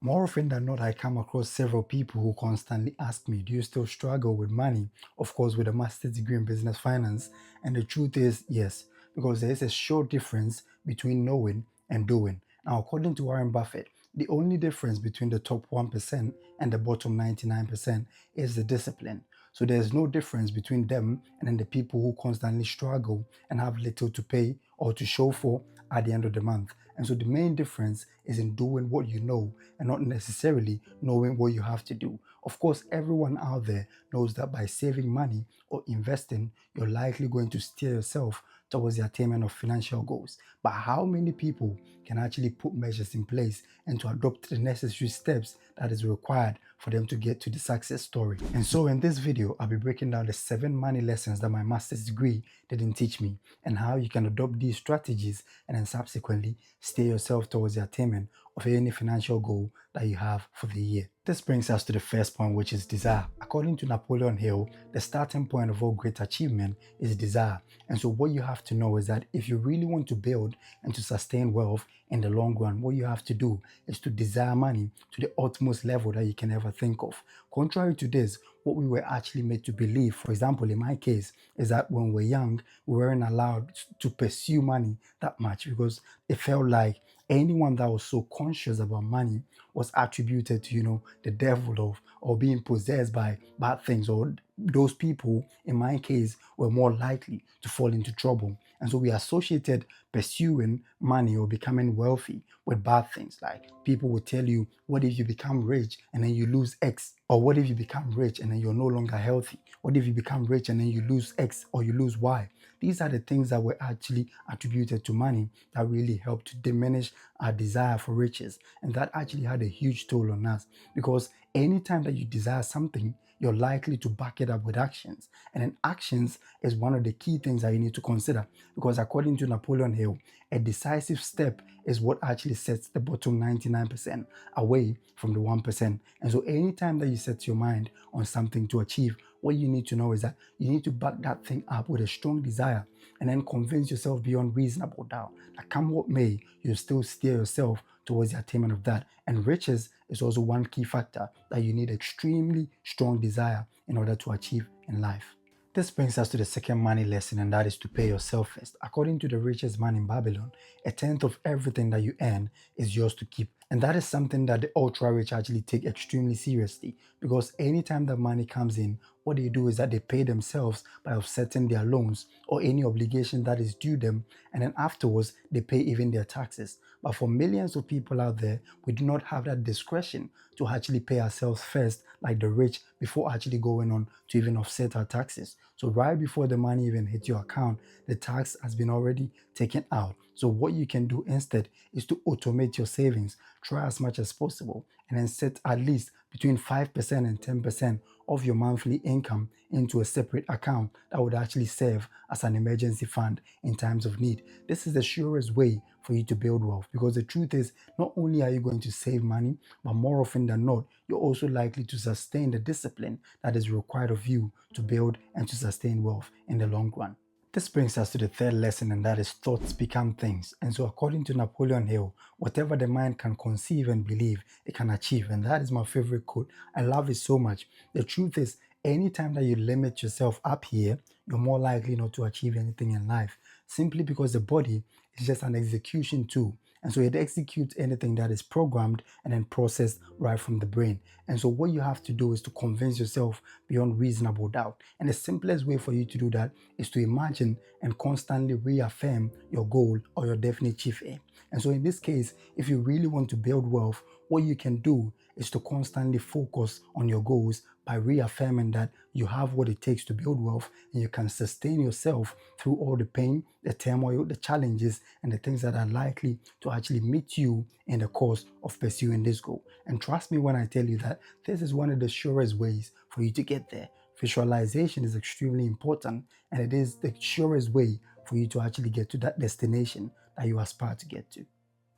More often than not, I come across several people who constantly ask me, do you still struggle with money? Of course, with a master's degree in business finance. And the truth is, yes, because there is a short difference between knowing and doing. Now, according to Warren Buffett, the only difference between the top 1% and the bottom 99% is the discipline. So there's no difference between them and then the people who constantly struggle and have little to pay or to show for at the end of the month. And so the main difference is in doing what you know and not necessarily knowing what you have to do. Of course, everyone out there knows that by saving money or investing, you're likely going to steer yourself towards the attainment of financial goals. But how many people can actually put measures in place and to adopt the necessary steps that is required for them to get to the success story? And so in this video, I'll be breaking down the 7 money lessons that my master's degree didn't teach me and how you can adopt these strategies and then subsequently steer yourself towards the attainment of any financial goal that you have for the year. This brings us to the first point, which is desire. According to Napoleon Hill, the starting point of all great achievement is desire. And so what you have to know is that if you really want to build and to sustain wealth in the long run, what you have to do is to desire money to the utmost level that you can ever think of. Contrary to this, what we were actually made to believe, for example, in my case, is that when we're young, we weren't allowed to pursue money that much because it felt like anyone that was so conscious about money was attributed to, the devil or being possessed by bad things, or those people, in my case, were more likely to fall into trouble. And so we associated pursuing money or becoming wealthy with bad things. Like people would tell you, what if you become rich and then you lose X? Or what if you become rich and then you're no longer healthy? What if you become rich and then you lose X or you lose Y? These are the things that were actually attributed to money that really helped to diminish our desire for riches. And that actually had a huge toll on us because anytime that you desire something, you're likely to back it up with actions. And then actions is one of the key things that you need to consider because according to Napoleon Hill, a decisive step is what actually sets the bottom 99% away from the 1%. And so anytime that you set your mind on something to achieve, what you need to know is that you need to back that thing up with a strong desire and then convince yourself beyond reasonable doubt that come what may, you still steer yourself towards the attainment of that. And riches is also one key factor that you need extremely strong desire in order to achieve in life. This brings us to the second money lesson, and that is to pay yourself first. According to the richest man in Babylon, a tenth of everything that you earn is yours to keep. And that is something that the ultra rich actually take extremely seriously because anytime that money comes in, what they do is that they pay themselves by offsetting their loans or any obligation that is due them, and then afterwards they pay even their taxes. But for millions of people out there, we do not have that discretion to actually pay ourselves first like the rich before actually going on to even offset our taxes. So right before the money even hits your account, the tax has been already taken out. So what you can do instead is to automate your savings, try as much as possible, and then set at least between 5% and 10% of your monthly income into a separate account that would actually serve as an emergency fund in times of need. This is the surest way for you to build wealth because the truth is, not only are you going to save money, but more often than not, you're also likely to sustain the discipline that is required of you to build and to sustain wealth in the long run. This brings us to the third lesson, and that is thoughts become things. And so, according to Napoleon Hill, whatever the mind can conceive and believe, it can achieve. And that is my favorite quote. I love it so much. The truth is, anytime that you limit yourself up here, you're more likely not to achieve anything in life simply because the body is just an execution tool. And so it executes anything that is programmed and then processed right from the brain. And so what you have to do is to convince yourself beyond reasonable doubt. And the simplest way for you to do that is to imagine and constantly reaffirm your goal or your definite chief aim. And so in this case, if you really want to build wealth, what you can do is to constantly focus on your goals by reaffirming that you have what it takes to build wealth and you can sustain yourself through all the pain, the turmoil, the challenges, and the things that are likely to actually meet you in the course of pursuing this goal. And trust me when I tell you that this is one of the surest ways for you to get there. Visualization is extremely important, and it is the surest way for you to actually get to that destination that you aspire to get to.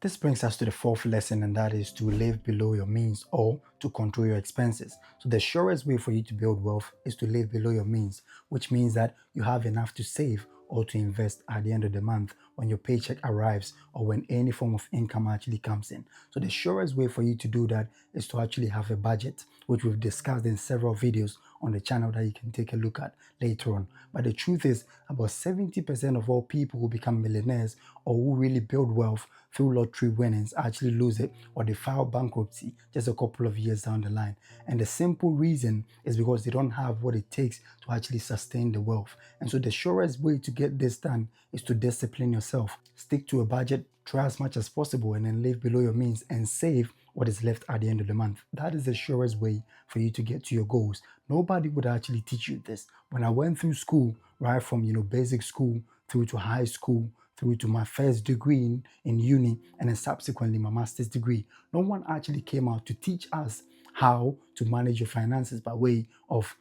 This brings us to the fourth lesson, and that is to live below your means or to control your expenses. So the surest way for you to build wealth is to live below your means, which means that you have enough to save or to invest at the end of the month when your paycheck arrives or when any form of income actually comes in. So the surest way for you to do that is to actually have a budget, which we've discussed in several videos on the channel that you can take a look at later on. But the truth is, about 70% of all people who become millionaires or who really build wealth through lottery winnings actually lose it or they file bankruptcy just a couple of years down the line. And the simple reason is because they don't have what it takes to actually sustain the wealth. And so the surest way to get this done is to discipline yourself. Stick to a budget, try as much as possible, and then live below your means and save what is left at the end of the month. That is the surest way for you to get to your goals. Nobody would actually teach you this. When I went through school, right from basic school through to high school, through to my first degree in uni, and then subsequently my master's degree, no one actually came out to teach us how to manage your finances by way of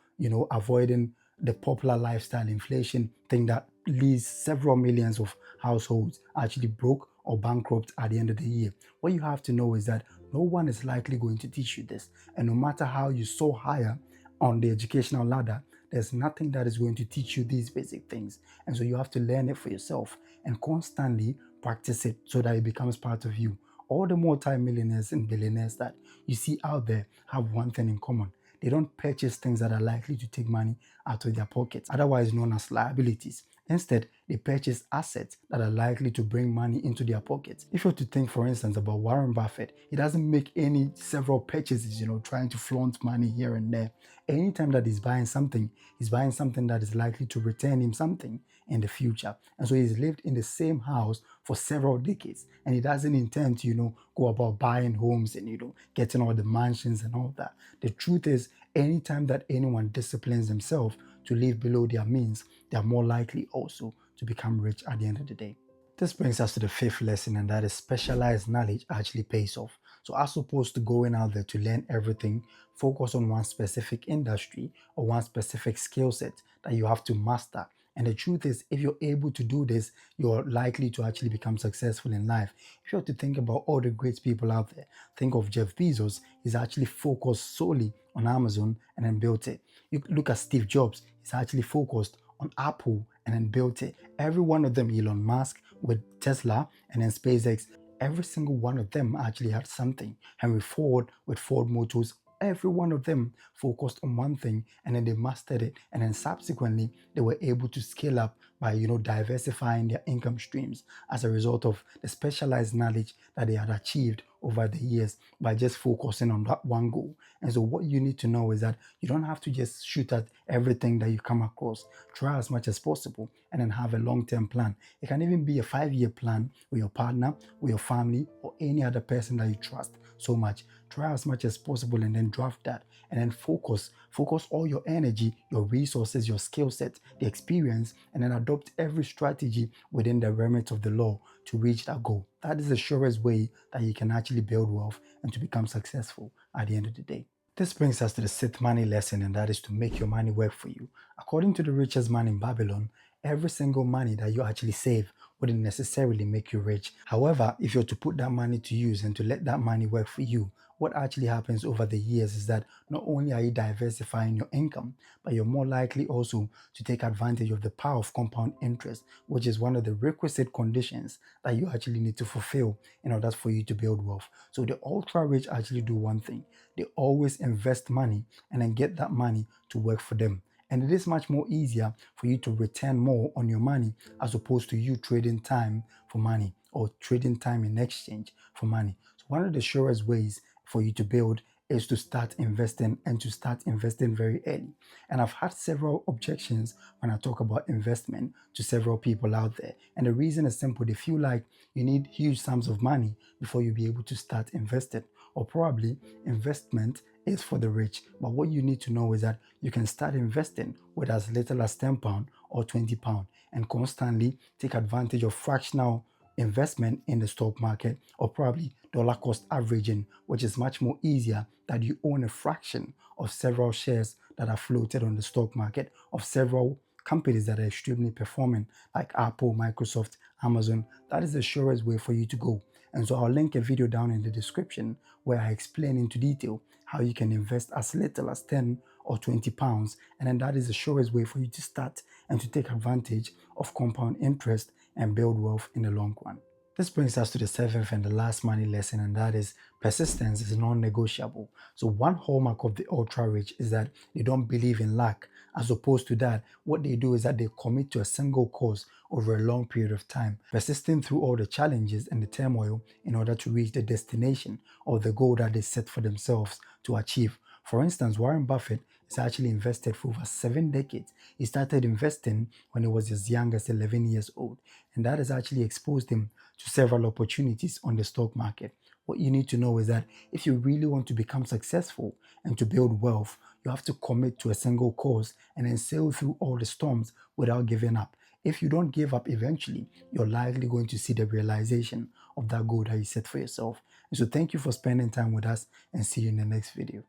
avoiding the popular lifestyle inflation thing that leaves several millions of households actually broke or bankrupt at the end of the year. What you have to know is that no one is likely going to teach you this. And no matter how you soar higher on the educational ladder, there's nothing that is going to teach you these basic things. And so you have to learn it for yourself and constantly practice it so that it becomes part of you. All the multi-millionaires and billionaires that you see out there have one thing in common. They don't purchase things that are likely to take money out of their pockets, otherwise known as liabilities. Instead, they purchase assets that are likely to bring money into their pockets. If you were to think, for instance, about Warren Buffett, he doesn't make any several purchases, trying to flaunt money here and there. Anytime that he's buying something that is likely to return him something in the future. And so he's lived in the same house for several decades, and he doesn't intend to, go about buying homes and, getting all the mansions and all that. The truth is, anytime that anyone disciplines themselves to live below their means, they are more likely also to become rich at the end of the day. This brings us to the fifth lesson, and that is specialized knowledge actually pays off. So, as opposed to going out there to learn everything, focus on one specific industry or one specific skill set that you have to master. And the truth is, if you're able to do this, you're likely to actually become successful in life. If you have to think about all the great people out there, think of Jeff Bezos. He's actually focused solely on Amazon and then built it. You look at Steve Jobs. He's actually focused on Apple and then built it. Every one of them, Elon Musk with Tesla and then SpaceX, every single one of them actually had something. Henry Ford with Ford Motors, every one of them focused on one thing and then they mastered it, and then subsequently they were able to scale up by diversifying their income streams as a result of the specialized knowledge that they had achieved over the years by just focusing on that one goal. And so what you need to know is that you don't have to just shoot at everything that you come across. Try as much as possible and then have a long-term plan. It can even be a 5-year plan with your partner, with your family, or any other person that you trust so much. Try as much as possible and then draft that, and then focus all your energy, your resources, your skill set, the experience, and then adopt every strategy within the remit of the law to reach that goal. That is the surest way that you can actually build wealth and to become successful at the end of the day. This brings us to the sixth money lesson, and that is to make your money work for you. According to the richest man in Babylon, every single money that you actually save wouldn't necessarily make you rich. However, if you're to put that money to use and to let that money work for you, what actually happens over the years is that not only are you diversifying your income, but you're more likely also to take advantage of the power of compound interest, which is one of the requisite conditions that you actually need to fulfill in order for you to build wealth. So the ultra rich actually do one thing. They always invest money and then get that money to work for them. And it is much more easier for you to return more on your money as opposed to you trading time for money or trading time in exchange for money. So one of the surest ways for you to build is to start investing, and to start investing very early. And I've had several objections when I talk about investment to several people out there. And the reason is simple. They feel like you need huge sums of money before you be able to start investing, or probably investment is for the rich. But what you need to know is that you can start investing with as little as £10 or £20 and constantly take advantage of fractional investment in the stock market, or probably dollar cost averaging, which is much more easier that you own a fraction of several shares that are floated on the stock market of several companies that are extremely performing, like Apple, Microsoft, Amazon. That is the surest way for you to go. And so I'll link a video down in the description where I explain into detail how you can invest as little as 10 or 20 pounds. And then that is the surest way for you to start and to take advantage of compound interest and build wealth in the long run. This brings us to the seventh and the last money lesson, and that is persistence is non-negotiable. So one hallmark of the ultra rich is that they don't believe in luck. As opposed to that, what they do is that they commit to a single cause over a long period of time, persisting through all the challenges and the turmoil in order to reach the destination or the goal that they set for themselves to achieve. For instance, Warren Buffett has actually invested for over 7 decades. He started investing when he was as young as 11 years old, and that has actually exposed him to several opportunities on the stock market. What you need to know is that if you really want to become successful and to build wealth, you have to commit to a single cause and then sail through all the storms without giving up. If you don't give up eventually, you're likely going to see the realization of that goal that you set for yourself. And so thank you for spending time with us, and see you in the next video.